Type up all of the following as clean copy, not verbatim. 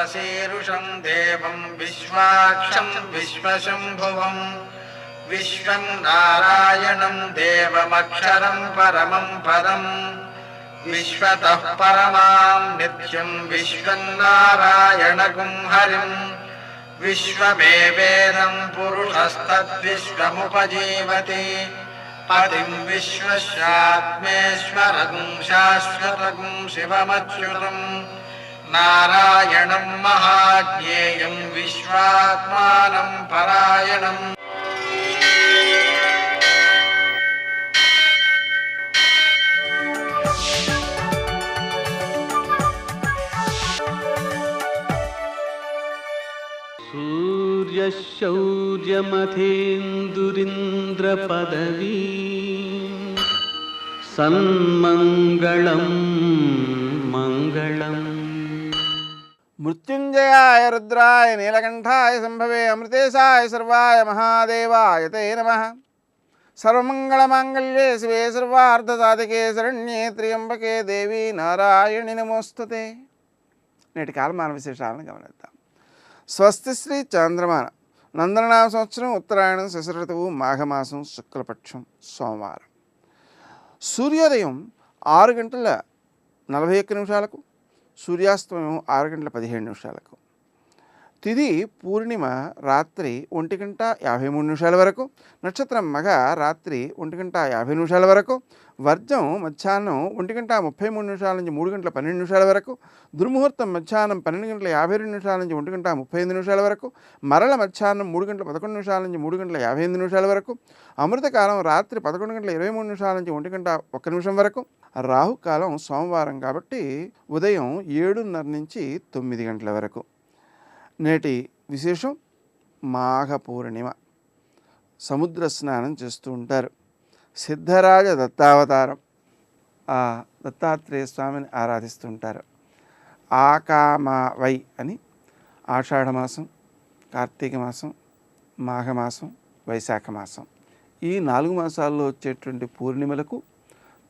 विश्वशीरुषं देवं विश्वाक्षं विश्वशम्भुवं विश्वं नारायणं देवमक्षरं परमं पदम् विश्वतः परमां नित्यं विश्वं नारायणगुं हरिम् विश्वमेवेदं पुरुषस्तद्विश्वमुपजीवति पतिं विश्वस्यात्मेश्वरगुं शाश्वतगुं शिवमच्युतं नारायणं महाज्ञेयं विश्वात्मानं परायणम्। सूर्यशौर्यमथेन्दुरिन्द्रपदवी सन्मङ्गलं मङ्गलम्। मृत्युंजयाय रुद्राय नीलकंठाय संभवे अमृतेशाय सर्वाय महादेवाय ते नमः। सर्वमंगलमांगल्ये शिवे सर्वार्थसाधिके शरण्ये त्र्यंबके देवी नारायणि नमोस्तुते। నేటి కాలమాన విశేషాలను గమనిద్దాం. స్వస్తి శ్రీ చాంద్రమాన నందననామ సంవత్సరం ఉత్తరాయణం శశిర ఋతువు మాఘమాసం శుక్లపక్షం సోమవారం. సూర్యోదయం 6:41 సూర్యాస్తమయం 6:17 తిథి పూర్ణిమ రాత్రి 1:53 వరకు, నక్షత్రం మగ రాత్రి 1:50 వరకు, వర్జం మధ్యాహ్నం 1:33 నుంచి 3:12 వరకు, దుర్ముహూర్తం మధ్యాహ్నం 12:52 నుంచి 1:35 వరకు, మరల మధ్యాహ్నం 3:11 నుంచి 3:55 వరకు, అమృతకాలం రాత్రి 11:23 నుంచి 1:01 వరకు, రాహుకాలం సోమవారం కాబట్టి ఉదయం 7:30 నుంచి 9 గంటల వరకు. నేటి విశేషం మాఘ పూర్ణిమ. సముద్ర స్నానం చేస్తూ ఉంటారు. సిద్ధరాజ దత్తావతారం ఆ దత్తాత్రేయ స్వామిని ఆరాధిస్తుంటారు. ఆకామావై అని ఆషాఢమాసం, కార్తీక మాసం, మాఘమాసం, వైశాఖ మాసం ఈ 4 మాసాల్లో వచ్చేటువంటి పూర్ణిమలకు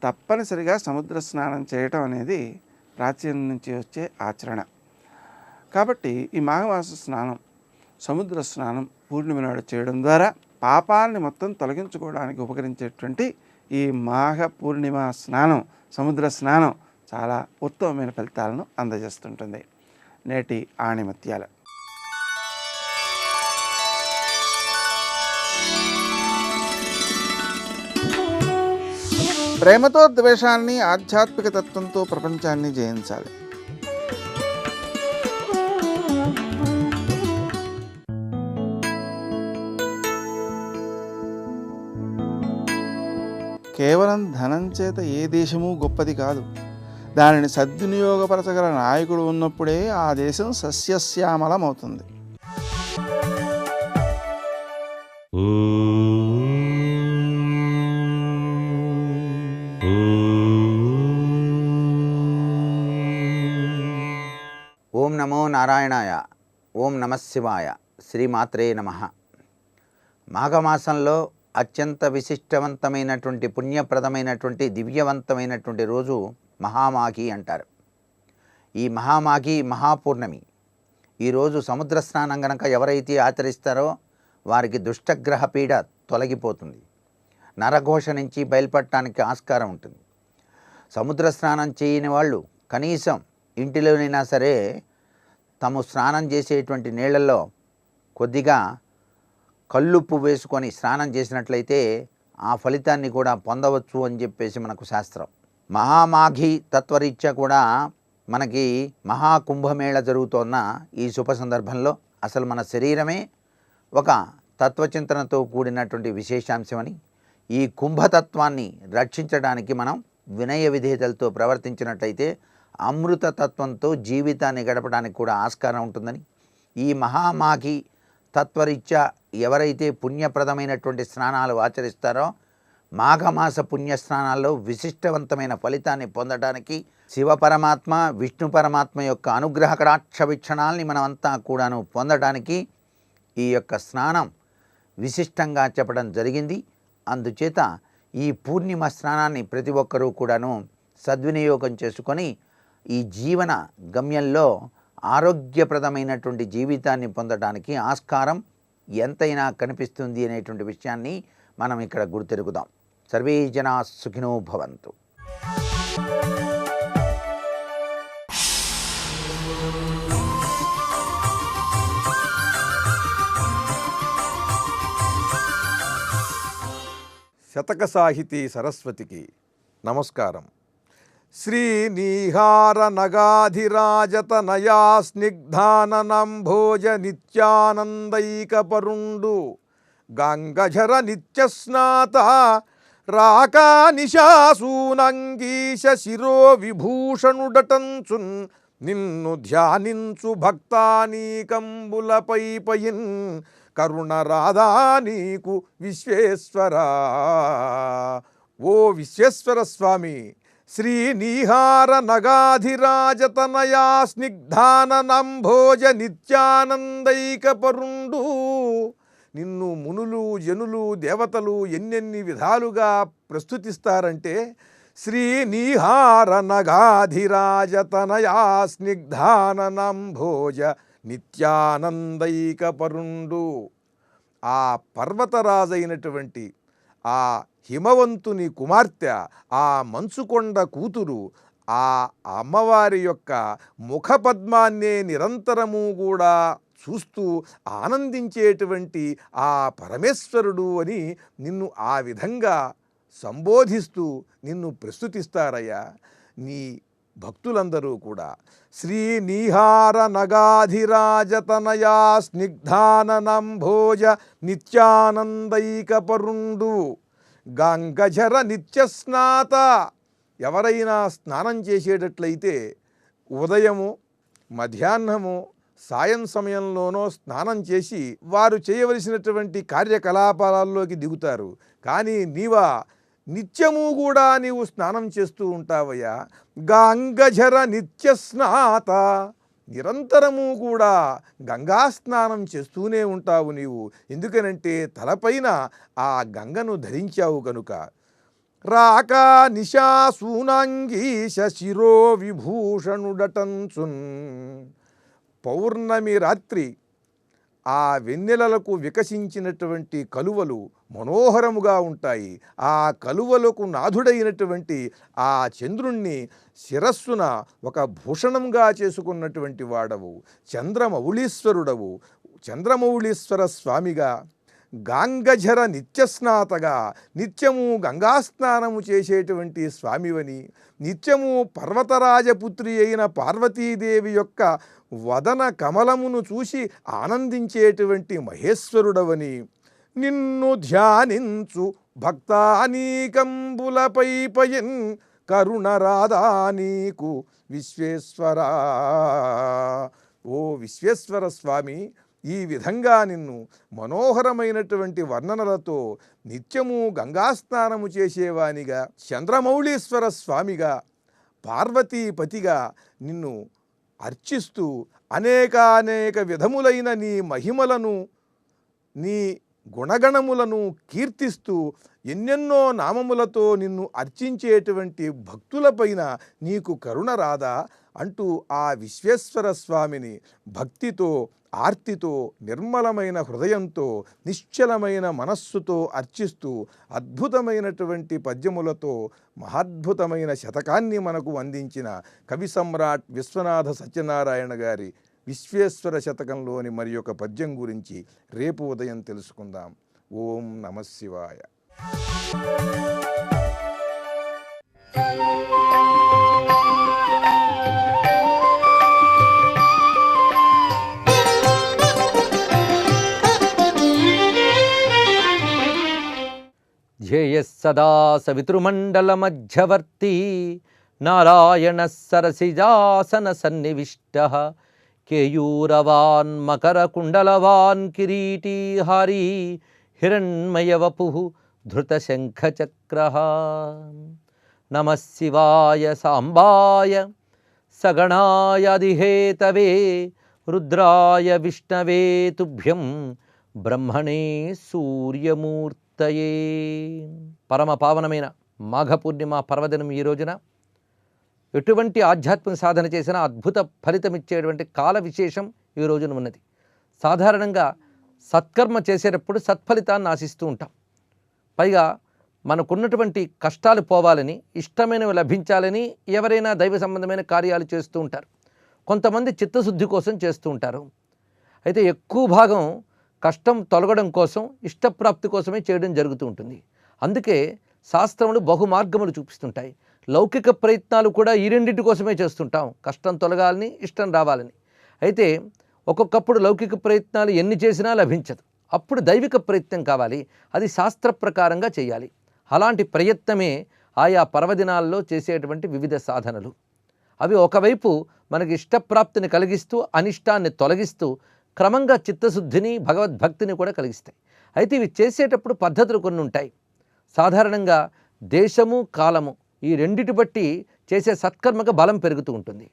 తప్పనిసరిగా సముద్ర స్నానం చేయటం అనేది ప్రాచీనం నుంచి వచ్చే ఆచరణ. కాబట్టి ఈ మాఘమాస స్నానం, సముద్ర స్నానం పూర్ణిమ నాడు చేయడం ద్వారా పాపాలని మొత్తం తొలగించుకోవడానికి ఉపకరించేటువంటి ఈ మాఘ పూర్ణిమ స్నానం, సముద్ర స్నానం చాలా ఉత్తమమైన ఫలితాలను అందజేస్తుంటుంది. నేటి ఆణిమత్యాలు. ప్రేమతో ద్వేషాన్ని, ఆధ్యాత్మిక తత్వంతో ప్రపంచాన్ని జయించాలి. కేవలం ధనం చేత ఏ దేశము గొప్పది కాదు. దానిని సద్వినియోగపరచగల నాయకుడు ఉన్నప్పుడే ఆ దేశం సస్యశ్యామలమవుతుంది. ఓం నమో నారాయణాయ. ఓం నమశివాయ. శ్రీమాత్రే నమః. మాఘమాసంలో అత్యంత విశిష్టవంతమైనటువంటి పుణ్యప్రదమైనటువంటి దివ్యవంతమైనటువంటి రోజు మహామాఘి అంటారు. ఈ మహామాఘి మహాపూర్ణమి ఈరోజు సముద్ర స్నానం గనక ఎవరైతే ఆచరిస్తారో వారికి దుష్టగ్రహ పీడ తొలగిపోతుంది. నరఘోష నుంచి బయలుపడటానికి ఆస్కారం ఉంటుంది. సముద్ర స్నానం చేయని వాళ్ళు కనీసం ఇంటిలోనైనా సరే తాము స్నానం చేసేటువంటి నీళ్ళల్లో కొద్దిగా కల్లుప్పు వేసుకొని స్నానం చేసినట్లయితే ఆ ఫలితాన్ని కూడా పొందవచ్చు అని చెప్పేసి మనకు శాస్త్రం. మహామాఘి తత్వరీత్యా కూడా మనకి మహాకుంభమేళ జరుగుతోన్న ఈ శుభ సందర్భంలో అసలు మన శరీరమే ఒక తత్వచింతనతో కూడినటువంటి విశేషాంశమని, ఈ కుంభతత్వాన్ని రక్షించడానికి మనం వినయ విధేయతలతో ప్రవర్తించినట్లయితే అమృతతత్వంతో జీవితాన్ని గడపడానికి కూడా ఆస్కారం ఉంటుందని, ఈ మహామాఘి తత్వరీత్యా ఎవరైతే పుణ్యప్రదమైనటువంటి స్నానాలు ఆచరిస్తారో మాఘమాస పుణ్యస్నానాల్లో విశిష్టవంతమైన ఫలితాన్ని పొందడానికి శివపరమాత్మ, విష్ణు పరమాత్మ యొక్క అనుగ్రహ కటాక్ష వీక్షణాలని మనమంతా కూడాను పొందడానికి ఈ యొక్క స్నానం విశిష్టంగా చెప్పడం జరిగింది. అందుచేత ఈ పూర్ణిమ స్నానాన్ని ప్రతి ఒక్కరూ కూడాను సద్వినియోగం చేసుకొని ఈ జీవన గమ్యంలో ఆరోగ్యప్రదమైనటువంటి జీవితాన్ని పొందడానికి ఆస్కారం ఎంతైనా కనిపిస్తుంది అనేటువంటి విషయాన్ని మనం ఇక్కడ గుర్తెరుగుదాం. సర్వే జనా సుఖినో భవంతు. శతక సాహితీ సరస్వతికి నమస్కారం. శ్రీనీహార నగాధిరాజతనయా స్నిగ్ధానంభోజ నిత్యానందైకపరుండు గంగఝర నిత్యస్నాత రాకా నిశాసూనంగీశ శిరో విభూషణుడటంచున్ నిన్ను ధ్యానించు భక్తానీకంబులపై పయిన్ కరుణ రాధా నీకు విశ్వేశ్వరా. ఓ విశ్వేశ్వర స్వామి, శ్రీనీహార నగాధిరాజతనయా స్నిగ్ధానంభోజ నిత్యానందైకపరుండు. నిన్ను మునులు జనులు దేవతలు ఎన్నెన్ని విధాలుగా ప్రస్తుతిస్తారంటే, శ్రీనీహార నగాధిరాజతనయా స్నిగ్ధానంభోజ నిత్యానందైకపరుండు. ఆ పర్వతరాజైనటువంటి ఆ హిమవంతుని కుమార్తె, ఆ మంచుకొండ కూతురు, ఆ అమ్మవారి యొక్క ముఖపద్మాన్నే నిరంతరము కూడా చూస్తూ ఆనందించేటువంటి ఆ పరమేశ్వరుడు అని నిన్ను ఆ విధంగా సంబోధిస్తూ నిన్ను ప్రస్తుతిస్తారయ్యా. నీ భక్తులందరూ కూడా శ్రీనీహార నగాధిరాజతనయా స్నిగ్ధానంభోజ నిత్యానందైకపరుండు గంగఝర నిత్యస్నాత. ఎవరైనా స్నానం చేసేటట్లయితే ఉదయము, మధ్యాహ్నము, సాయం సమయంలోనో స్నానం చేసి వారు చేయవలసినటువంటి కార్యకలాపాలలోకి దిగుతారు. కానీ నీవా నిత్యము కూడా నీవు స్నానం చేస్తూ ఉంటావయ్యా. గంగఝర నిత్యస్నాత, నిరంతరము కూడా గంగా స్నానం చేస్తూనే ఉంటావు నీవు. ఎందుకనంటే తలపైన ఆ గంగను ధరించావు కనుక. రాకా నిశాసూనాంగీశ శిరో విభూషణుడటంచున్. పౌర్ణమి రాత్రి ఆ వెన్నెలలకు వికసించినటువంటి కలువలు మనోహరముగా ఉంటాయి. ఆ కలువలకు నాథుడైనటువంటి ఆ చంద్రుణ్ణి శిరస్సున ఒక భూషణంగా చేసుకున్నటువంటి వాడవు, చంద్రమౌళీశ్వరుడవు. చంద్రమౌళీశ్వర స్వామిగా, గాంగఝర నిత్యస్నాతగా, నిత్యము గంగాస్నానము చేసేటువంటి స్వామివని, నిత్యము పర్వతరాజపుత్రి అయిన పార్వతీదేవి యొక్క వదన కమలమును చూసి ఆనందించేటువంటి మహేశ్వరుడవని, నిన్ను ధ్యానించు భక్తానీకంబులపై పయన్ కరుణ రాధా నీకు విశ్వేశ్వరా. ఓ విశ్వేశ్వర స్వామి, ఈ విధంగా నిన్ను మనోహరమైనటువంటి వర్ణనలతో నిత్యము గంగాస్నానము చేసేవానిగా, చంద్రమౌళీశ్వర స్వామిగా, పార్వతీపతిగా నిన్ను అర్చిస్తూ అనేక విధములైన నీ మహిమలను, నీ గుణగణములను కీర్తిస్తూ ఎన్నెన్నో నామములతో నిన్ను అర్చించేటువంటి భక్తులపైన నీకు కరుణ రాదా అంటూ ఆ విశ్వేశ్వర స్వామిని భక్తితో, ఆర్తితో, నిర్మలమైన హృదయంతో, నిశ్చలమైన మనస్సుతో అర్చిస్తూ అద్భుతమైనటువంటి పద్యములతో మహాద్భుతమైన శతకాన్ని మనకు అందించిన కవి సమ్రాట్ విశ్వనాథ సత్యనారాయణ గారి విశ్వేశ్వర శతకంలోని మరి ఒక పద్యం గురించి రేపు ఉదయం తెలుసుకుందాం. ఓం నమః శివాయ. ధ్యేయః సదా సవితృమండలమధ్యవర్తి నారాయణः సరసిజాసన సన్నివిష్టః కేయూరవాన్ మకరకుండలవాన్ కిరీటీహారీ హిరణ్మయవపుః ధృతశంఖచక్రః. నమః శివాయ సాంబాయ సగణాయాదిహేతవే రుద్రాయ విష్ణవే తుభ్యం బ్రహ్మణే సూర్యమూర్తయే. పరమ పావనమైన మాఘ పూర్ణిమ పర్వదినం ఈ రోజున ఎటువంటి ఆధ్యాత్మిక సాధన చేసినా అద్భుత ఫలితం ఇచ్చేటువంటి కాల విశేషం ఈ రోజున ఉన్నది. సాధారణంగా సత్కర్మ చేసేటప్పుడు సత్ఫలితాన్ని ఆశిస్తూ ఉంటాం. పైగా మనకున్నటువంటి కష్టాలు పోవాలని, ఇష్టమైనవి లభించాలని ఎవరైనా దైవ సంబంధమైన కార్యాలు చేస్తూ ఉంటారు. కొంతమంది చిత్తశుద్ధి కోసం చేస్తూ ఉంటారు. అయితే ఎక్కువ భాగం కష్టం తొలగడం కోసం, ఇష్టప్రాప్తి కోసమే చేయడం జరుగుతూ ఉంటుంది. అందుకే శాస్త్రములు బహుమార్గములు చూపిస్తుంటాయి. లౌకిక ప్రయత్నాలు కూడా ఈ రెండింటి కోసమే చేస్తుంటాం, కష్టం తొలగాలని, ఇష్టం రావాలని. అయితే ఒక్కొక్కప్పుడు లౌకిక ప్రయత్నాలు ఎన్ని చేసినా లభించదు. అప్పుడు దైవిక ప్రయత్నం కావాలి, అది శాస్త్ర ప్రకారంగా చేయాలి. అలాంటి ప్రయత్నమే ఆయా పర్వదినాల్లో చేసేటువంటి వివిధ సాధనలు. అవి ఒకవైపు మనకి ఇష్టప్రాప్తిని కలిగిస్తూ, అనిష్టాన్ని తొలగిస్తూ, క్రమంగా చిత్తశుద్ధిని, భగవద్భక్తిని కూడా కలిగిస్తాయి. అయితే ఇవి చేసేటప్పుడు పద్ధతులు కొన్ని ఉంటాయి. సాధారణంగా దేశము, కాలము ఈ రెండిటి బట్టి చేసే సత్కర్మకు బలం పెరుగుతూ ఉంటుంది.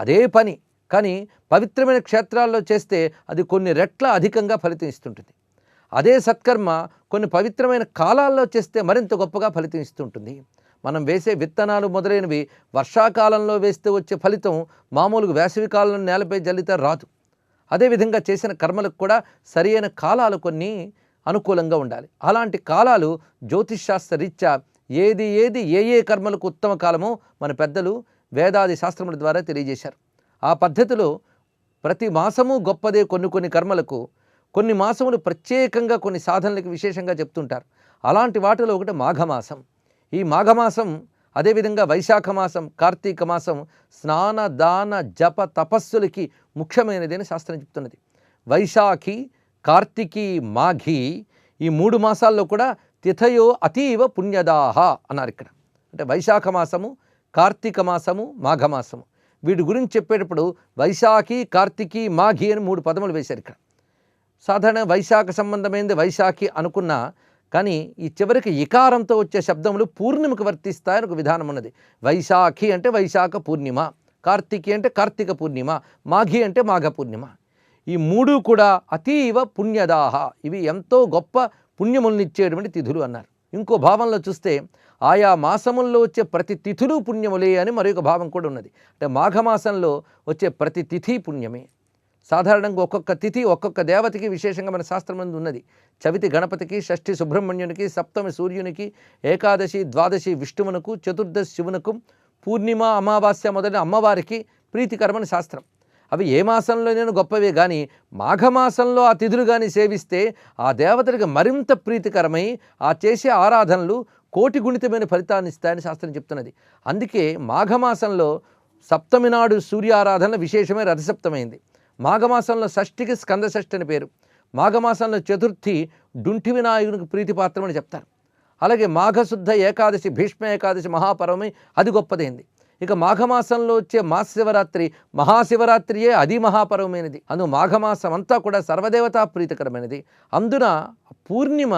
అదే పని కానీ పవిత్రమైన క్షేత్రాల్లో చేస్తే అది కొన్ని రెట్ల అధికంగా ఫలితం ఇస్తుంటుంది. అదే సత్కర్మ కొన్ని పవిత్రమైన కాలాల్లో చేస్తే మరింత గొప్పగా ఫలితం ఇస్తుంటుంది. మనం వేసే విత్తనాలు మొదలైనవి వర్షాకాలంలో వేస్తే వచ్చే ఫలితం మామూలుగా వేసవి కాలంలో నేలపై జల్లితే రాదు. అదేవిధంగా చేసిన కర్మలకు కూడా సరియైన కాలాలు కొన్ని అనుకూలంగా ఉండాలి. అలాంటి కాలాలు జ్యోతిష్శాస్త్ర రీత్యా ఏది ఏ కర్మలకు ఉత్తమ కాలమో మన పెద్దలు వేదాది శాస్త్రముల ద్వారా తెలియజేశారు. ఆ పద్ధతిలో ప్రతి మాసము గొప్పదే. కొన్ని కర్మలకు కొన్ని మాసములు ప్రత్యేకంగా కొన్ని సాధనలకు విశేషంగా చెప్తుంటారు. అలాంటి వాటిలో ఒకటి మాఘమాసం. ఈ మాఘమాసం, అదేవిధంగా వైశాఖ మాసం, కార్తీక మాసం స్నాన, దాన, జప, తపస్సులకి ముఖ్యమైనది అని శాస్త్రం చెప్తున్నది. వైశాఖి, కార్తీకి, మాఘి ఈ 3 మాసాల్లో కూడా తిథయో అతీవ పుణ్యదాహ అన్నారు ఇక్కడ. అంటే వైశాఖ మాసము, కార్తీక మాసము, మాఘమాసము వీటి గురించి చెప్పేటప్పుడు వైశాఖి, కార్తీకి, మాఘి అని 3 పదములు వేశారు ఇక్కడ. సాధారణ వైశాఖ సంబంధమైనది వైశాఖి అనుకున్నా కానీ ఈ చివరికి ఇకారంతో వచ్చే శబ్దములు పూర్ణిమకు వర్తిస్తాయని ఒక విధానం ఉన్నది. వైశాఖి అంటే వైశాఖ పూర్ణిమ, కార్తీకి అంటే కార్తీక పూర్ణిమ, మాఘి అంటే మాఘ పూర్ణిమ. ఈ 3 కూడా అతీవ పుణ్యదాహ, ఇవి ఎంతో గొప్ప పుణ్యములనిచ్చేటువంటి తిథులు అన్నారు. ఇంకో భావంలో చూస్తే ఆయా మాసముల్లో వచ్చే ప్రతి తిథులు పుణ్యములే అని మరొక భావం కూడా ఉన్నది. అంటే మాఘమాసంలో వచ్చే ప్రతి తిథి పుణ్యమే. సాధారణంగా ఒక్కొక్క తిథి ఒక్కొక్క దేవతకి విశేషంగా మన శాస్త్రం ఉన్నది. చవితి గణపతికి, షష్ఠి సుబ్రహ్మణ్యునికి, సప్తమి సూర్యునికి, ఏకాదశి, ద్వాదశి విష్ణువునకు, చతుర్దశి శివునకు, పూర్ణిమ, అమావాస్య మొదలైన అమ్మవారికి ప్రీతికరమైన శాస్త్రం. అవి ఏ మాసంలోనైనా గొప్పవే కానీ మాఘమాసంలో ఆ తిథులు కానీ సేవిస్తే ఆ దేవతలకు మరింత ప్రీతికరమై ఆ చేసే ఆరాధనలు కోటి గుణితమైన ఫలితాన్ని ఇస్తాయని శాస్త్రం చెప్తున్నది. అందుకే మాఘమాసంలో సప్తమి నాడు సూర్యారాధన విశేషమే రథసప్తమైంది. మాఘమాసంలో షష్ఠికి స్కంద షష్ఠి అని పేరు. మాఘమాసంలో చతుర్థి డుంఠి వినాయకునికి ప్రీతిపాత్రమని చెప్తారు. అలాగే మాఘశుద్ధ ఏకాదశి, భీష్మ ఏకాదశి మహాపర్వమై అది గొప్పదైంది. ఇక మాఘమాసంలో వచ్చే మహాశివరాత్రి, మహాశివరాత్రియే అది మహాపర్వమైనది. అందుకు మాఘమాసం అంతా కూడా సర్వదేవతా ప్రీతికరమైనది. అందున పూర్ణిమ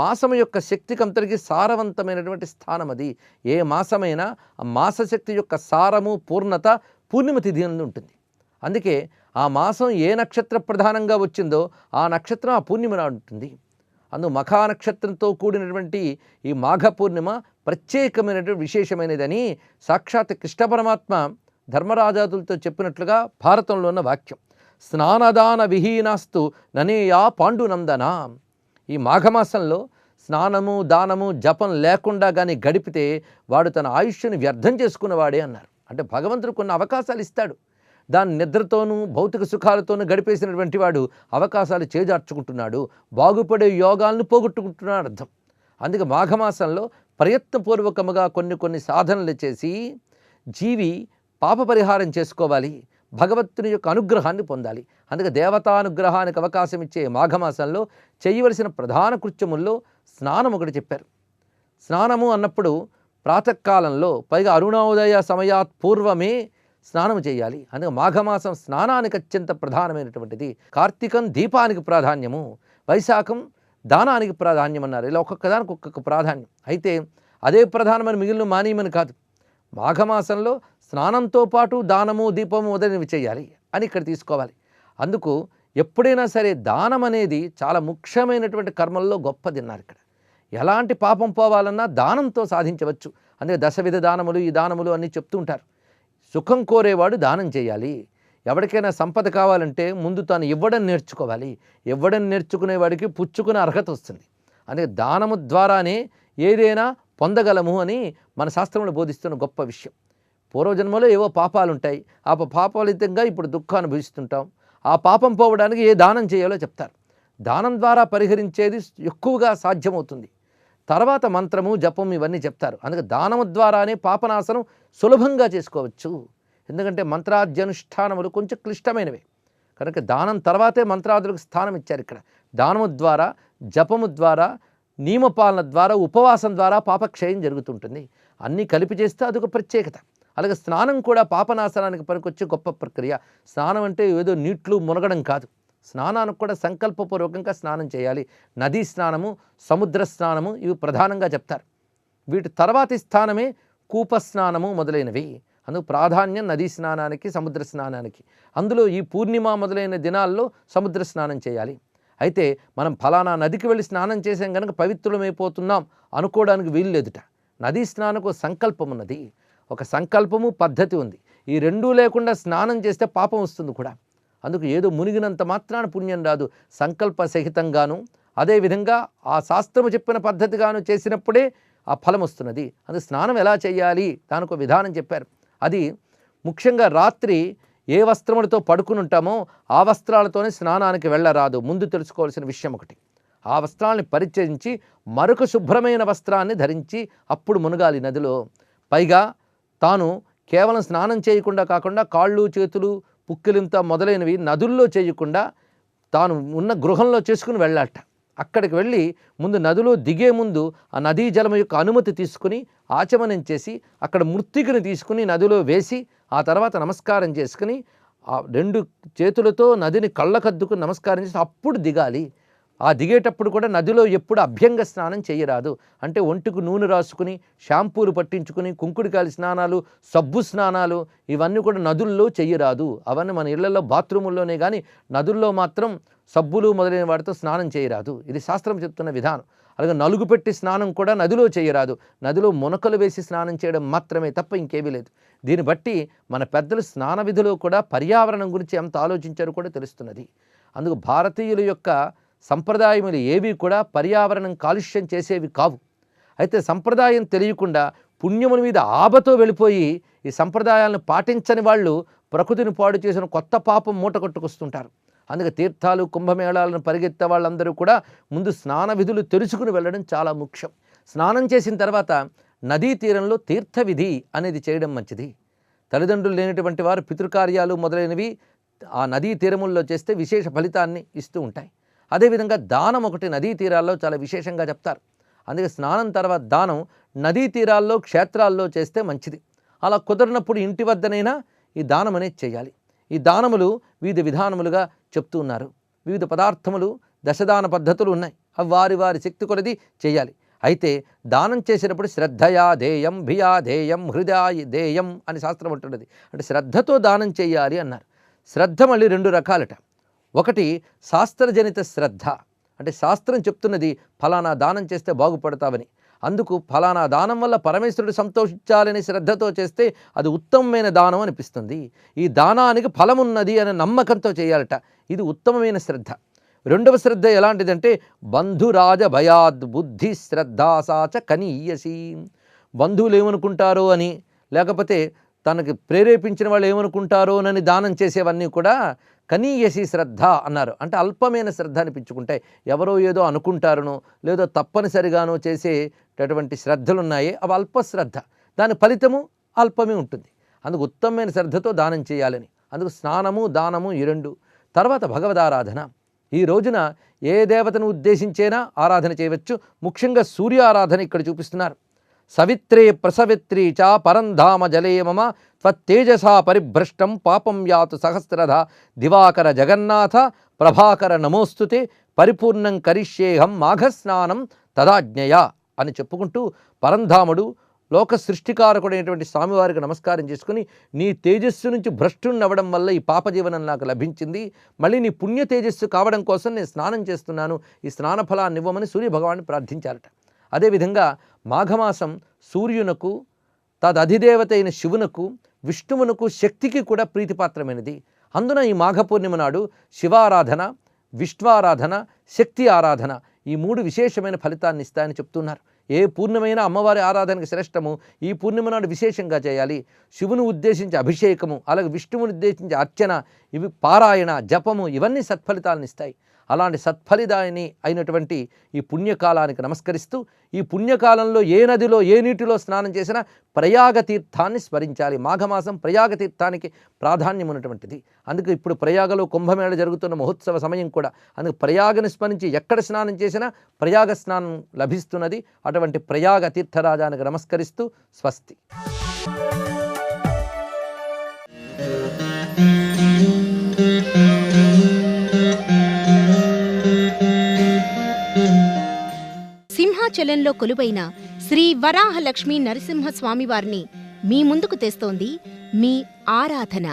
మాసము యొక్క శక్తికంతటికి సారవంతమైనటువంటి స్థానం అది. ఏ మాసమైనా ఆ మాసశక్తి యొక్క సారము, పూర్ణత పూర్ణిమ తిథి అనేది ఉంటుంది. అందుకే ఆ మాసం ఏ నక్షత్ర ప్రధానంగా వచ్చిందో ఆ నక్షత్రం ఆ పూర్ణిమ నాడు ఉంటుంది. అందు మఖా నక్షత్రంతో కూడినటువంటి ఈ మాఘ పూర్ణిమ ప్రత్యేకమైనటువంటి విశేషమైనదని సాక్షాత్ కృష్ణ పరమాత్మ ధర్మరాజాదులతో చెప్పినట్లుగా భారతంలో ఉన్న వాక్యం. స్నానదాన విహీనాస్తు ననేయా పాండునందన. ఈ మాఘమాసంలో స్నానము, దానము, జపం లేకుండా కానీ గడిపితే వాడు తన ఆయుష్ని వ్యర్థం చేసుకున్నవాడే అన్నారు. అంటే భగవంతుడు కొన్ని అవకాశాలు ఇస్తాడు, దాని నిద్రతోనూ భౌతిక సుఖాలతోనూ గడిపేసినటువంటి వాడు అవకాశాలు చేజార్చుకుంటున్నాడు, బాగుపడే యోగాలను పోగొట్టుకుంటున్నాడు అర్థం. అందుకే మాఘమాసంలో ప్రయత్నపూర్వకముగా కొన్ని సాధనలు చేసి జీవి పాప పరిహారం చేసుకోవాలి, భగవంతుని యొక్క అనుగ్రహాన్ని పొందాలి. అందుకే దేవతానుగ్రహానికి అవకాశం ఇచ్చే మాఘమాసంలో చేయవలసిన ప్రధాన కృత్యముల్లో స్నానం ఒకటి చెప్పారు. స్నానము అన్నప్పుడు ప్రాతకాలంలో, పైగా అరుణోదయ సమయాత్ పూర్వమే స్నానం చేయాలి. అందుకే మాఘమాసం స్నానానికి అత్యంత ప్రధానమైనటువంటిది. కార్తీకం దీపానికి ప్రాధాన్యము, వైశాఖం దానానికి ప్రాధాన్యం అన్నారు. ఇలా ఒక్కొక్క దానికి ఒక్కొక్క ప్రాధాన్యం. అయితే అదే ప్రధానమైన మిగిలిన మానీయమని కాదు. మాఘమాసంలో స్నానంతో పాటు దానము, దీపము మొదలైనవి చేయాలి అని ఇక్కడ తీసుకోవాలి. అందుకు ఎప్పుడైనా సరే దానం అనేది చాలా ముఖ్యమైనటువంటి కర్మల్లో గొప్పదిన్నారు. ఇక్కడ ఎలాంటి పాపం పోవాలన్నా దానంతో సాధించవచ్చు. అందుకే దశవిధ దానములు, ఈ దానములు అన్నీ చెప్తూ ఉంటారు. సుఖం కోరేవాడు దానం చేయాలి. ఎవరికైనా సంపద కావాలంటే ముందు తాను ఇవ్వడం నేర్చుకోవాలి. ఇవ్వడం నేర్చుకునేవాడికి పుచ్చుకునే అర్హత వస్తుంది. అందుకే దానము ద్వారానే ఏదైనా పొందగలము అని మన శాస్త్రంలో బోధిస్తున్న గొప్ప విషయం. పూర్వజన్మలో ఏవో పాపాలు ఉంటాయి. ఆ పాపఫలితంగా ఇప్పుడు దుఃఖాన్ని అనుభవిస్తుంటాం. ఆ పాపం పోవడానికి ఏ దానం చేయాలో చెప్తారు. దానం ద్వారా పరిహరించేది ఎక్కువగా సాధ్యమవుతుంది. తర్వాత మంత్రము, జపం ఇవన్నీ చెప్తారు. అందుకే దానము ద్వారానే పాపనాశనం సులభంగా చేసుకోవచ్చు. ఎందుకంటే మంత్రాద్యనుష్ఠానములు కొంచెం క్లిష్టమైనవి కనుక దానం తర్వాతే మంత్రాదులకు స్థానం ఇచ్చారు. ఇక్కడ దానము ద్వారా, జపము ద్వారా, నియమపాలన ద్వారా, ఉపవాసం ద్వారా పాపక్షయం జరుగుతుంటుంది. అన్నీ కలిపి చేస్తే అదొక ప్రత్యేకత. అలాగే స్నానం కూడా పాపనాశనానికి పనికొచ్చే గొప్ప ప్రక్రియ. స్నానం అంటే ఏదో నీట్లు మునగడం కాదు. స్నానానికి కూడా సంకల్పపూర్వకంగా స్నానం చేయాలి. నదీ స్నానము, సముద్ర స్నానము ఇవి ప్రధానంగా చెప్తారు. వీటి తర్వాతి స్థానమే కూపస్నానము మొదలైనవి. అందుకు ప్రాధాన్యం నదీ స్నానానికి, సముద్ర స్నానానికి. అందులో ఈ పూర్ణిమ మొదలైన దినాల్లో సముద్ర స్నానం చేయాలి. అయితే మనం ఫలానా నదికి వెళ్ళి స్నానం చేసాం కనుక పవిత్రమైపోతున్నాం అనుకోవడానికి వీలు లేదుట. నదీ స్నానకు సంకల్పం ఉన్నది, ఒక సంకల్పము, పద్ధతి ఉంది. ఈ రెండూ లేకుండా స్నానం చేస్తే పాపం వస్తుంది కూడా. అందుకు ఏదో మునిగినంత మాత్రాన పుణ్యం రాదు. సంకల్ప సహితంగాను, అదేవిధంగా ఆ శాస్త్రము చెప్పిన పద్ధతిగాను చేసినప్పుడే ఆ ఫలం వస్తున్నది. అందుకు స్నానం ఎలా చేయాలి దానికి ఒక విధానం చెప్పారు. అది ముఖ్యంగా రాత్రి ఏ వస్త్రములతో పడుకుని ఉంటామో ఆ వస్త్రాలతోనే స్నానానికి వెళ్ళరాదు. ముందు తెలుసుకోవాల్సిన విషయం ఒకటి. ఆ వస్త్రాలని పరిచయించి మరొక శుభ్రమైన వస్త్రాన్ని ధరించి అప్పుడు మునగాలి నదిలో. పైగా తాను కేవలం స్నానం చేయకుండా కాకుండా కాళ్ళు, చేతులు, పుక్కిలింత మొదలైనవి నదుల్లో చేయకుండా తాను ఉన్న గృహంలో చేసుకుని వెళ్ళాలట. అక్కడికి వెళ్ళి ముందు నదిలో దిగే ముందు ఆ నదీ జలం యొక్క అనుమతి తీసుకుని ఆచమనం చేసి అక్కడ మృత్తికను తీసుకుని నదిలో వేసి ఆ తర్వాత నమస్కారం చేసుకుని ఆ రెండు చేతులతో నదిని కళ్ళకద్దుకుని నమస్కారం చేసి అప్పుడు దిగాలి. ఆ దిగేటప్పుడు కూడా నదిలో ఎప్పుడు అభ్యంగ స్నానం చేయరాదు. అంటే ఒంటికి నూనె రాసుకుని, షాంపూలు పట్టించుకుని, కుంకుడికాయల స్నానాలు, సబ్బు స్నానాలు ఇవన్నీ కూడా నదుల్లో చేయరాదు. అవన్నీ మన ఇళ్లలో బాత్రూముల్లోనే కానీ నదుల్లో మాత్రం సబ్బులు మొదలైన వాటితో స్నానం చేయరాదు. ఇది శాస్త్రం చెప్తున్న విధానం. అలాగే నలుగు పెట్టి స్నానం కూడా నదిలో చేయరాదు. నదిలో మునకలు వేసి స్నానం చేయడం మాత్రమే తప్ప ఇంకేమీ లేదు. దీన్ని బట్టి మన పెద్దలు స్నాన విధిలో కూడా పర్యావరణం గురించి ఎంత ఆలోచించారో కూడా తెలుస్తున్నది. అందుకు భారతీయుల యొక్క సంప్రదాయములు ఏవి కూడా పర్యావరణం కాలుష్యం చేసేవి కావు. అయితే సంప్రదాయం తెలియకుండా పుణ్యముల మీద ఆబతో వెళ్ళిపోయి ఈ సంప్రదాయాలను పాటించని వాళ్ళు ప్రకృతిని పాడు చేసిన కొత్త పాపం మూట కొట్టుకొస్తుంటారు. అందుకే తీర్థాలు, కుంభమేళాలను పరిగెత్తే వాళ్ళందరూ కూడా ముందు స్నాన విధులు తెలుసుకుని వెళ్ళడం చాలా ముఖ్యం. స్నానం చేసిన తర్వాత నదీ తీరంలో తీర్థ విధి అనేది చేయడం మంచిది. తల్లిదండ్రులు లేనటువంటి వారు పితృకార్యాలు మొదలైనవి ఆ నదీ తీరముల్లో చేస్తే విశేష ఫలితాన్ని ఇస్తూ ఉంటాయి. అదేవిధంగా దానం ఒకటి నదీ తీరాల్లో చాలా విశేషంగా చెప్తారు. అందుకే స్నానం తర్వాత దానం నదీ తీరాల్లో, క్షేత్రాల్లో చేస్తే మంచిది. అలా కుదరినప్పుడు ఇంటి వద్దనైనా ఈ దానం అనేది చేయాలి. ఈ దానములు వివిధ విధానములుగా చెప్తూ ఉన్నారు. వివిధ పదార్థములు, దశదాన పద్ధతులు ఉన్నాయి. అవి వారి వారి శక్తి కొలది చేయాలి. అయితే దానం చేసేటప్పుడు శ్రద్ధయా ధేయం, భియా ధేయం, హృదయ ధేయం అని శాస్త్రం ఉంటున్నది. అంటే శ్రద్ధతో దానం చేయాలి అన్నారు. శ్రద్ధ మళ్ళీ రెండు రకాలట. ఒకటి శాస్త్రజనిత శ్రద్ధ, అంటే శాస్త్రం చెప్తున్నది ఫలానా దానం చేస్తే బాగుపడతావని. అందుకు ఫలానా దానం వల్ల పరమేశ్వరుడు సంతోషించాలని శ్రద్ధతో చేస్తే అది ఉత్తమమైన దానం అనిపిస్తుంది. ఈ దానానికి ఫలమున్నది అనే నమ్మకంతో చేయాలట. ఇది ఉత్తమమైన శ్రద్ధ. రెండవ శ్రద్ధ ఎలాంటిదంటే బంధురాజ భయాద్ బుద్ధి శ్రద్ధాసాచ కనీయసి. బంధువులు ఏమనుకుంటారో అని, లేకపోతే తనకి ప్రేరేపించిన వాళ్ళు ఏమనుకుంటారో అని దానం చేసేవన్నీ కూడా కనీయసి శ్రద్ధ అన్నారు. అంటే అల్పమైన శ్రద్ధ అనిపించుకుంటాయి. ఎవరో ఏదో అనుకుంటారనో లేదో తప్పనిసరిగానో చేసేటటువంటి శ్రద్ధలు ఉన్నాయి, అవి అల్పశ్రద్ధ. దాని ఫలితము అల్పమే ఉంటుంది. అందుకు ఉత్తమమైన శ్రద్ధతో దానం చేయాలని. అందుకు స్నానము, దానము ఈ రెండు. తర్వాత భగవదారాధన. ఈ రోజున ఏ దేవతను ఉద్దేశించేనా ఆరాధన చేయవచ్చు. ముఖ్యంగా సూర్య ఆరాధన ఇక్కడ చూపిస్తున్నారు. సవిత్రే ప్రసవిత్రీ చ పరంధామ జలే మమ త్వత్తేజసా పరిభ్రష్టం పాపం యాతు సహస్రధ దివాకర జగన్నాథ ప్రభాకర నమోస్తుతే పరిపూర్ణం కరిష్యేహం మాఘస్నానం తదాజ్ఞయ అని చెప్పుకుంటూ పరంధాముడు లోక సృష్టికారకుడైనటువంటి స్వామివారికి నమస్కారం చేసుకుని, నీ తేజస్సు నుంచి భ్రష్టున్నవ్వడం వల్ల ఈ పాపజీవనం నాకు లభించింది, మళ్ళీ నీ పుణ్య తేజస్సు కావడం కోసం నేను స్నానం చేస్తున్నాను, ఈ స్నాన ఫలాన్ని ఇవ్వమని సూర్యభగవాన్ని ప్రార్థించారట. అదేవిధంగా మాఘమాసం సూర్యునకు, తదధిదేవత అయిన శివునకు విష్ణువునకు శక్తికి కూడా ప్రీతిపాత్రమైనది. అందున ఈ మాఘ పూర్ణిమ నాడు శివారాధన, విష్ణువారాధన, శక్తి ఆరాధన ఈ 3 విశేషమైన ఫలితాన్ని ఇస్తాయని చెప్తున్నారు. ఏ పూర్ణమైన అమ్మవారి ఆరాధనకి శ్రేష్టము ఈ పూర్ణిమ నాడు విశేషంగా చేయాలి. శివుని ఉద్దేశించి అభిషేకము, అలాగే విష్ణువుని ఉద్దేశించి అర్చన, ఇవి పారాయణ, జపము ఇవన్నీ సత్ఫలితాలను ఇస్తాయి. అలాంటి సత్ఫలిదాయని అయినటువంటి ఈ పుణ్యకాలానికి నమస్కరిస్తూ, ఈ పుణ్యకాలంలో ఏ నదిలో ఏ నీటిలో స్నానం చేసినా ప్రయాగ తీర్థాన్ని స్మరించాలి. మాఘమాసం ప్రయాగ తీర్థానికి ప్రాధాన్యం ఉన్నటువంటిది. అందుకే ఇప్పుడు ప్రయాగలో కుంభమేళ జరుగుతున్న మహోత్సవ సమయం కూడా. అందుకే ప్రయాగని స్మరించి ఎక్కడ స్నానం చేసినా ప్రయాగ స్నానం లభిస్తున్నది. అటువంటి ప్రయాగ తీర్థరాజానికి నమస్కరిస్తూ స్వస్తి. సింహాచలంలో కొలువైన శ్రీ వరాహలక్ష్మీ నరసింహస్వామివారిని మీ ముందుకు తెస్తోంది మీ ఆరాధన.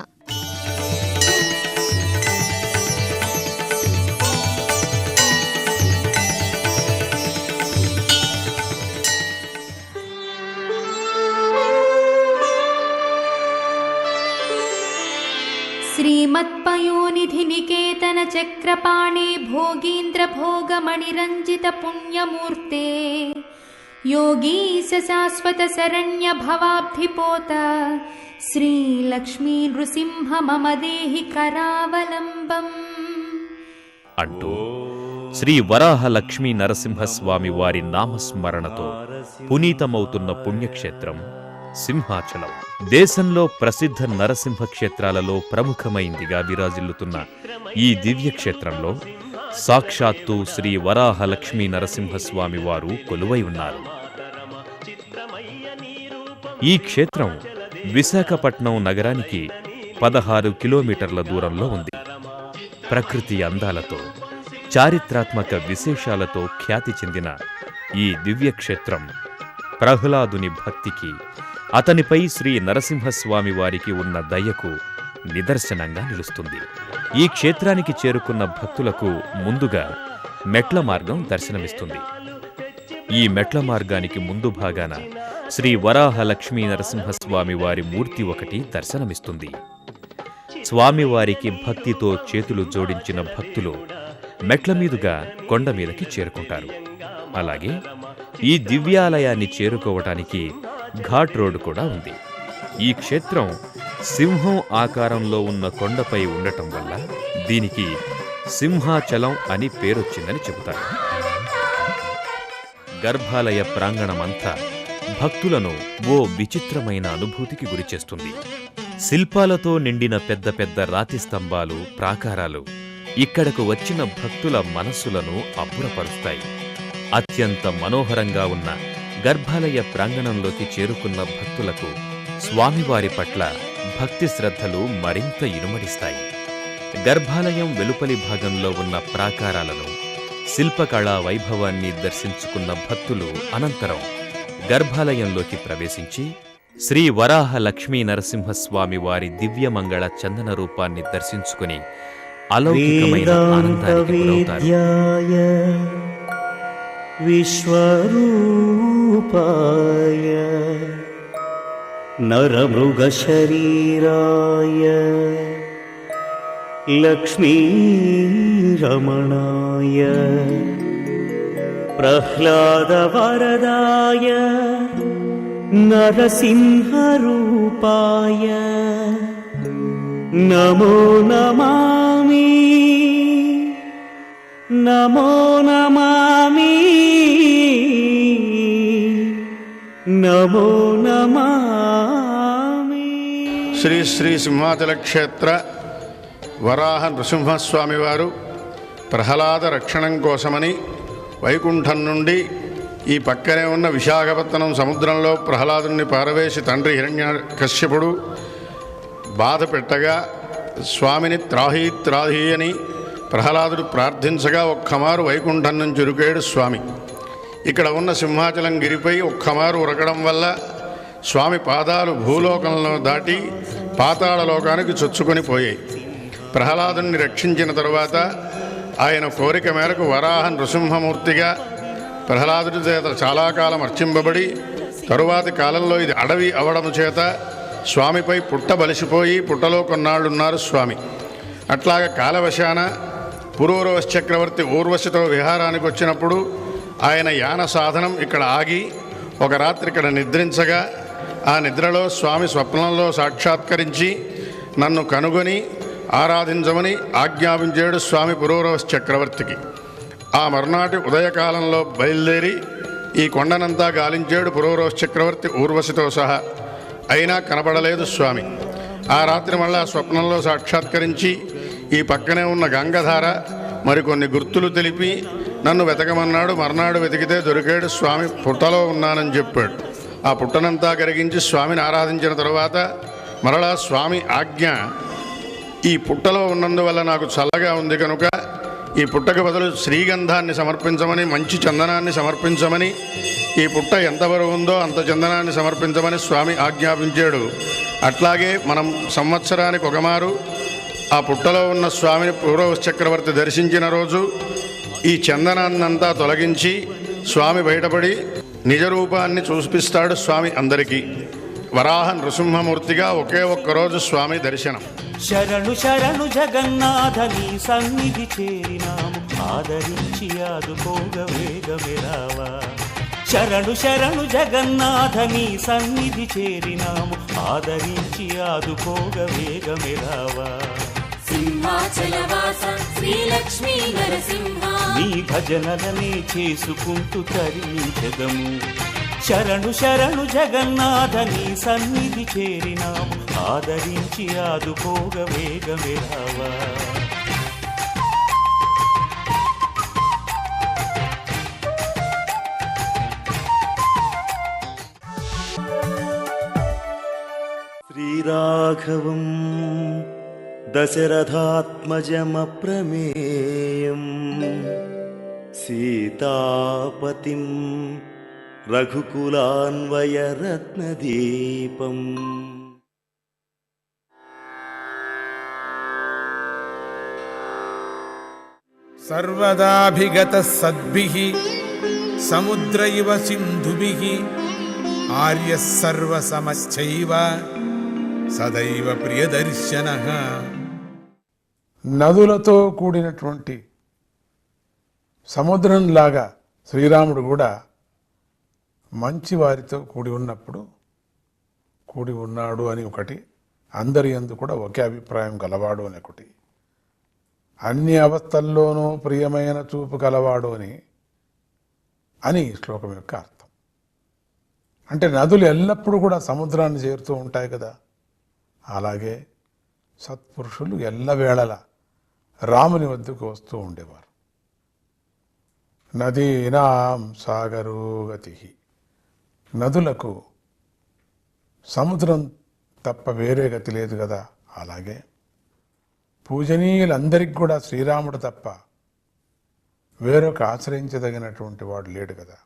श्रीमत्पयोनिधि निकेतन चक्रपाणे भोगीन्द्र भोगमणिरञ्जित पुण्यमूर्ते योगीश शाश्वत शरण्य भवाब्धिपोत श्रीलक्ष्मी नृसिंह मम देहि करावलम्बम् అంటూ శ్రీ వరాహ లక్ష్మీ నరసింహస్వామి వారి నామస్మరణతో పునీతమవుతున్న పుణ్యక్షేత్రం సింహాచలం. దేశంలో ప్రసిద్ధ నరసింహ క్షేత్రాలలో ప్రముఖమైందిగా విరాజిల్లుతున్న ఈ దివ్యక్షేత్రంలో సాక్షాత్తు శ్రీ వరాహ లక్ష్మీ నరసింహస్వామి వారు కొలువై ఉన్నారు. ఈ క్షేత్రం విశాఖపట్నం నగరానికి 16 కిలోమీటర్ల దూరంలో ఉంది. ప్రకృతి అందాలతో, చారిత్రాత్మక విశేషాలతో ఖ్యాతి చెందిన ఈ దివ్యక్షేత్రం ప్రహ్లాదుని భక్తికి, అతనిపై శ్రీ నరసింహస్వామి వారికి ఉన్న దయకు నిదర్శనంగా నిలుస్తుంది. ఈ క్షేత్రానికి చేరుకున్న భక్తులకు ముందుగా మెట్ల మార్గం దర్శనమిస్తుంది. ఈ మెట్ల మార్గానికి ముందు భాగాన శ్రీ వరాహ లక్ష్మీ నరసింహస్వామి వారి మూర్తి ఒకటి దర్శనమిస్తుంది. స్వామివారికి భక్తితో చేతులు జోడించిన భక్తులు మెట్ల మీదుగా కొండ మీదకి చేరుకుంటారు. అలాగే ఈ దివ్యాలయాన్ని చేరుకోవటానికి ఘాట్ రోడ్ కూడా ఉంది. ఈ క్షేత్రం సింహం ఆకారంలో ఉన్న కొండపై ఉండటం వల్ల దీనికి సింహాచలం అని పేరొచ్చిందని చెబుతారు. గర్భాలయ ప్రాంగణమంతా భక్తులను ఓ విచిత్రమైన అనుభూతికి గురిచేస్తుంది. శిల్పాలతో నిండిన పెద్ద పెద్ద రాతి స్తంభాలు, ప్రాకారాలు ఇక్కడకు వచ్చిన భక్తుల మనస్సులను అబ్బురపరుస్తాయి. అత్యంత మనోహరంగా ఉన్న గర్భాలయ ప్రాంగణంలోకి చేరుకున్న భక్తులకు స్వామివారి పట్ల భక్తి శ్రద్ధలు మరింత ఇనుమడిస్తాయి. గర్భాలయం వెలుపలి భాగంలో ఉన్న ప్రాకారాలను, శిల్పకళా వైభవాన్ని దర్శించుకున్న భక్తులు అనంతరం గర్భాలయంలోకి ప్రవేశించి శ్రీ వరాహ లక్ష్మీ నరసింహస్వామి వారి దివ్యమంగళ చందన రూపాన్ని దర్శించుకుని అలౌకికమైన ఆనందానికి గురవుతారు. విశ్వరూపాయ నరమృగ శరీరాయ లక్ష్మీ రమణాయ ప్రహ్లాద వరదాయ నరసింహరూపాయ నమో నమామి నమో నమామి నమో నమామి. శ్రీ శ్రీ సింహాచల క్షేత్ర వరాహ నృసింహస్వామి వారు ప్రహ్లాద రక్షణం కోసమని వైకుంఠం నుండి ఈ పక్కనే ఉన్న విశాఖపట్నం సముద్రంలో ప్రహ్లాదుని పారవేసి తండ్రి హిరణ్యకశ్యపుడు బాధ పెట్టగా స్వామిని త్రాహీ త్రాహీ అని ప్రహ్లాదుడు ప్రార్థించగా ఒక్కమారు వైకుంఠం నుంచి ఉరికాడు స్వామి. ఇక్కడ ఉన్న సింహాచలం గిరిపై ఒక్కమారు ఉరకడం వల్ల స్వామి పాదాలు భూలోకంలో దాటి పాతాళలోకానికి చొచ్చుకొని పోయాయి. ప్రహ్లాదుని రక్షించిన తరువాత ఆయన కోరిక మేరకు వరాహ నృసింహమూర్తిగా ప్రహ్లాదుడి చేత చాలా కాలం అర్చింపబడి తరువాతి కాలంలో ఇది అడవి అవడం చేత స్వామిపై పుట్ట బలిసిపోయి పుట్టలో కొన్నాళ్ళున్నారు స్వామి. అట్లాగే కాలవశాన పురూరవశ చక్రవర్తి ఊర్వశితో విహారానికి వచ్చినప్పుడు ఆయన యాన సాధనం ఇక్కడ ఆగి ఒక రాత్రి ఇక్కడ నిద్రించగా ఆ నిద్రలో స్వామి స్వప్నంలో సాక్షాత్కరించి నన్ను కనుగొని ఆరాధించమని ఆజ్ఞాపించాడు స్వామి పురూరవశ చక్రవర్తికి. ఆ మరునాటి ఉదయకాలంలో బయలుదేరి ఈ కొండనంతా గాలించాడు పురూరవశ చక్రవర్తి ఊర్వశితో సహా. అయినా కనపడలేదు స్వామి. ఆ రాత్రి మళ్ళా స్వప్నంలో సాక్షాత్కరించి ఈ పక్కనే ఉన్న గంగధార మరికొన్ని గుర్తులు తెలిపి నన్ను వెతకమన్నాడు. మర్నాడు వెతికితే దొరికాడు. స్వామి పుట్టలో ఉన్నానని చెప్పాడు. ఆ పుట్టనంతా కరిగించి స్వామిని ఆరాధించిన తరువాత మరలా స్వామి ఆజ్ఞ, ఈ పుట్టలో ఉన్నందువల్ల నాకు చల్లగా ఉంది కనుక ఈ పుట్టకు బదులు శ్రీగంధాన్ని సమర్పించమని, మంచి చందనాన్ని సమర్పించమని, ఈ పుట్ట ఎంత బరువు ఉందో అంత చందనాన్ని సమర్పించమని స్వామి ఆజ్ఞాపించాడు. అట్లాగే మనం సంవత్సరానికి ఒకమారు ఆ పుట్టలో ఉన్న స్వామిని పురూరవశ చక్రవర్తి దర్శించిన రోజు ఈ చందనాన్నంతా తొలగించి స్వామి బయటపడి నిజ రూపాన్ని చూపిస్తాడు స్వామి అందరికీ. వరాహ నృసింహమూర్తిగా ఒకే ఒక్కరోజు స్వామి దర్శనం. శరణు శరణు జగన్నాథ నీ సన్నిధి చేరినాము, ఆదరించి ఆదుకోగ వేగమెరావా. శరణు శరణు జగన్నాథ నీ సన్నిధి చేరినాము, ఆదరించి ఆదుకోగ వేగమెరావా. సింహాచలవాస శ్రీలక్ష్మీ నరసింహ నీ భజనలనే చేసుకుంటూ తరించెదము. శరణు శరణు జగన్నాథ నీ సన్నిధి చేరినాము, ఆదరించి ఆదుకోగ వేగమెరావా. శ్రీరాఘవం దశరథాత్మజమప్రమేయం సీతాపతిం రఘుకులాన్వయరత్నదీపం. సర్వదాభిగత సద్భిః సముద్ర ఇవ సింధుభిః ఆర్యః సర్వసమశ్చైవ సదైవ ప్రియదర్శనః. నదులతో కూడినటువంటి సముద్రంలాగా శ్రీరాముడు కూడా మంచి వారితో కూడి ఉన్నప్పుడు కూడి ఉన్నాడు అని ఒకటి, అందరి యందు కూడా ఒకే అభిప్రాయం గలవాడు అని ఒకటి, అన్ని అవస్థల్లోనూ ప్రియమైన చూపు గలవాడు అని శ్లోకం యొక్క అర్థం. అంటే నదులు ఎల్లప్పుడూ కూడా సముద్రాన్ని చేరుతూ ఉంటాయి కదా, అలాగే సత్పురుషులు ఎల్లవేళలా రాముని వద్దకు వస్తూ ఉండేవారు. నదీనాం సాగరో గతి, నదులకు సముద్రం తప్ప వేరే గతి లేదు కదా, అలాగే పూజనీయులందరికీ కూడా శ్రీరాముడు తప్ప వేరొక ఆశ్రయించదగినటువంటి వాడు లేడు కదా.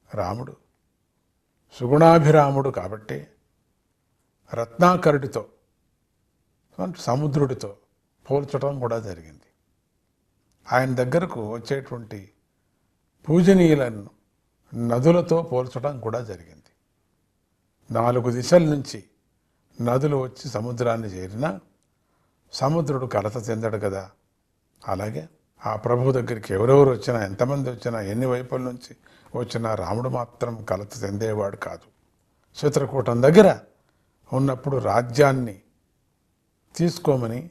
రాముడు సుగుణాభిరాముడు కాబట్టి రత్నాకరుడితో సముద్రుడితో పోల్చడం కూడా జరిగింది. ఆయన దగ్గరకు వచ్చేటువంటి పూజనీయులను నదులతో పోల్చడం కూడా జరిగింది. 4 దిశల నుంచి నదులు వచ్చి సముద్రాన్ని చేరినా సముద్రుడు కలత చెందడు కదా. అలాగే ఆ ప్రభు దగ్గరికి ఎవరెవరు వచ్చినా, ఎంతమంది వచ్చినా, ఎన్ని వైపుల నుంచి వచ్చినా రాముడు మాత్రం కలత చెందేవాడు కాదు. చిత్రకూటం దగ్గర ఉన్నప్పుడు రాజ్యాన్ని తీసుకోమని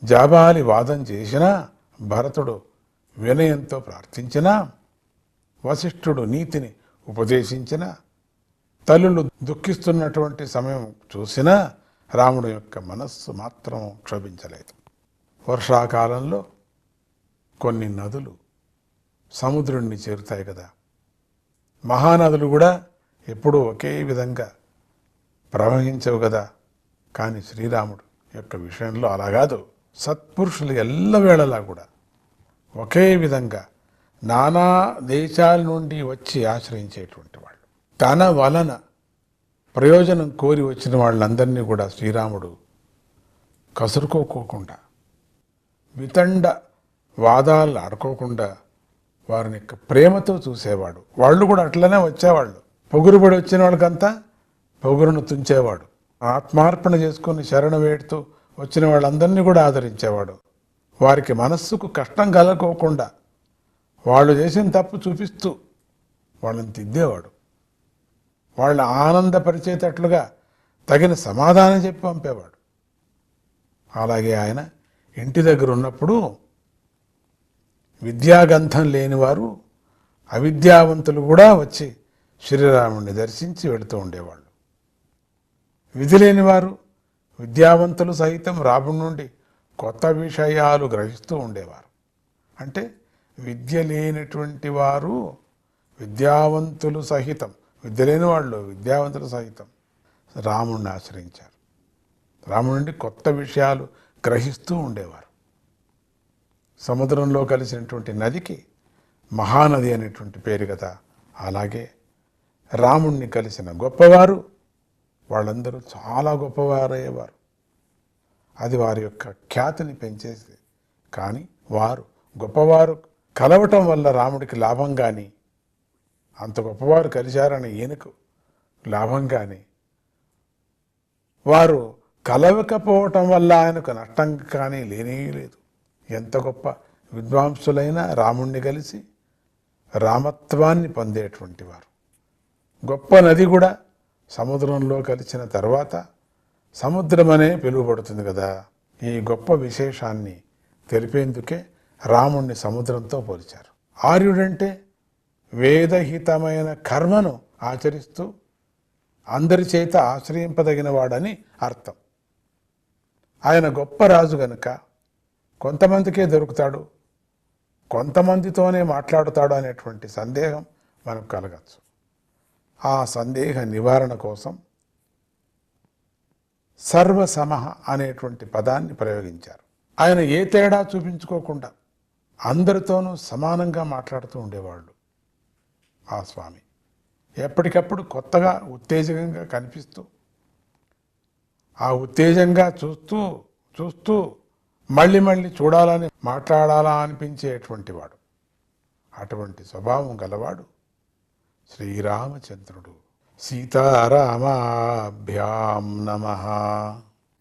జాబాలి వాదం చేసినా, భరతుడు వినయంతో ప్రార్థించినా, వశిష్ఠుడు నీతిని ఉపదేశించిన, తల్లులు దుఃఖిస్తున్నటువంటి సమయం చూసినా రాముడు యొక్క మనస్సు మాత్రం క్షోభించలేదు. వర్షాకాలంలో కొన్ని నదులు సముద్రుణ్ణి చేరుతాయి కదా. మహానదులు కూడా ఎప్పుడూ ఒకే విధంగా ప్రవహించవు కదా. కానీ శ్రీరాముడు యొక్క విషయంలో అలా కాదు. సత్పురుషులు ఎల్లవేళలా కూడా ఒకే విధంగా నానా దేశాల నుండి వచ్చి ఆశ్రయించేటువంటి వాళ్ళు, తన వలన ప్రయోజనం కోరి వచ్చిన వాళ్ళందరినీ కూడా శ్రీరాముడు కసురుకోకుండా, వితండ వాదాలు ఆడుకోకుండా వారిని ప్రేమతో చూసేవాడు. వాళ్ళు కూడా అట్లనే వచ్చేవాళ్ళు. పొగురుబడి వచ్చిన వాళ్ళకంతా పొగురును తుంచేవాడు. ఆత్మార్పణ చేసుకుని శరణ వేడుతూ వచ్చిన వాళ్ళందరినీ కూడా ఆదరించేవాడు. వారికి మనస్సుకు కష్టం కలగకోకుండా వాళ్ళు చేసిన తప్పు చూపిస్తూ వాళ్ళని తిద్దేవాడు. వాళ్ళని ఆనందపరిచేటట్లుగా తగిన సమాధానం చెప్పి పంపేవాడు. అలాగే ఆయన ఇంటి దగ్గర ఉన్నప్పుడు విద్యాగంధం లేనివారు, అవిద్యావంతులు కూడా వచ్చి శ్రీరాముడిని దర్శించి వెళుతూ ఉండేవాళ్ళు. విధి లేనివారు, విద్యావంతులు సహితం రాముడి నుండి కొత్త విషయాలు గ్రహిస్తూ ఉండేవారు. అంటే విద్య లేనటువంటి వారు విద్యావంతులు సహితం, విద్య లేని వాళ్ళు విద్యావంతులు సహితం రాముడిని ఆశ్రయించారు. రాముడి నుండి కొత్త విషయాలు గ్రహిస్తూ ఉండేవారు. సముద్రంలో కలిసినటువంటి నదికి మహానది అనేటువంటి పేరు కదా. అలాగే రాముణ్ణి కలిసిన గొప్పవారు వాళ్ళందరూ చాలా గొప్పవారయ్యేవారు. అది వారి యొక్క ఖ్యాతిని పెంచేది. కానీ వారు గొప్పవారు కలవటం వల్ల రాముడికి లాభం కానీ, అంత గొప్పవారు కలిశారని ఈయనకు లాభం కానీ, వారు కలవకపోవటం వల్ల ఆయనకు నష్టం కానీ లేనే లేదు. ఎంత గొప్ప విద్వాంసులైనా రాముణ్ణి కలిసి రామత్వాన్ని పొందేటువంటి వారు. గొప్ప నది కూడా సముద్రంలో కలిసిన తర్వాత సముద్రం అనే పిలువబడుతుంది కదా. ఈ గొప్ప విశేషాన్ని తెలిపేందుకే రాముణ్ణి సముద్రంతో పోల్చారు. ఆర్యుడంటే వేదహితమైన కర్మను ఆచరిస్తూ అందరి చేత ఆశ్రయింపదగిన వాడని అర్థం. ఆయన గొప్ప రాజు గనుక కొంతమందికే దొరుకుతాడు, కొంతమందితోనే మాట్లాడుతాడు అనేటువంటి సందేహం మనకు కలగచ్చు. ఆ సందేహ నివారణ కోసం సర్వసమః అనేటువంటి పదాన్ని ప్రయోగించారు. ఆయన ఏ తేడా చూపించుకోకుండా అందరితోనూ సమానంగా మాట్లాడుతూ ఉండేవాళ్ళు ఆ స్వామి. ఎప్పటికప్పుడు కొత్తగా ఉత్తేజకంగా కనిపిస్తూ, ఆ ఉత్తేజంగా చూస్తూ చూస్తూ మళ్ళీ మళ్ళీ చూడాలని, మాట్లాడాలా అనిపించేటువంటి వాడు. అటువంటి స్వభావం గలవాడు శ్రీరామచంద్రుడు. సీతారామాభ్యాం నమః.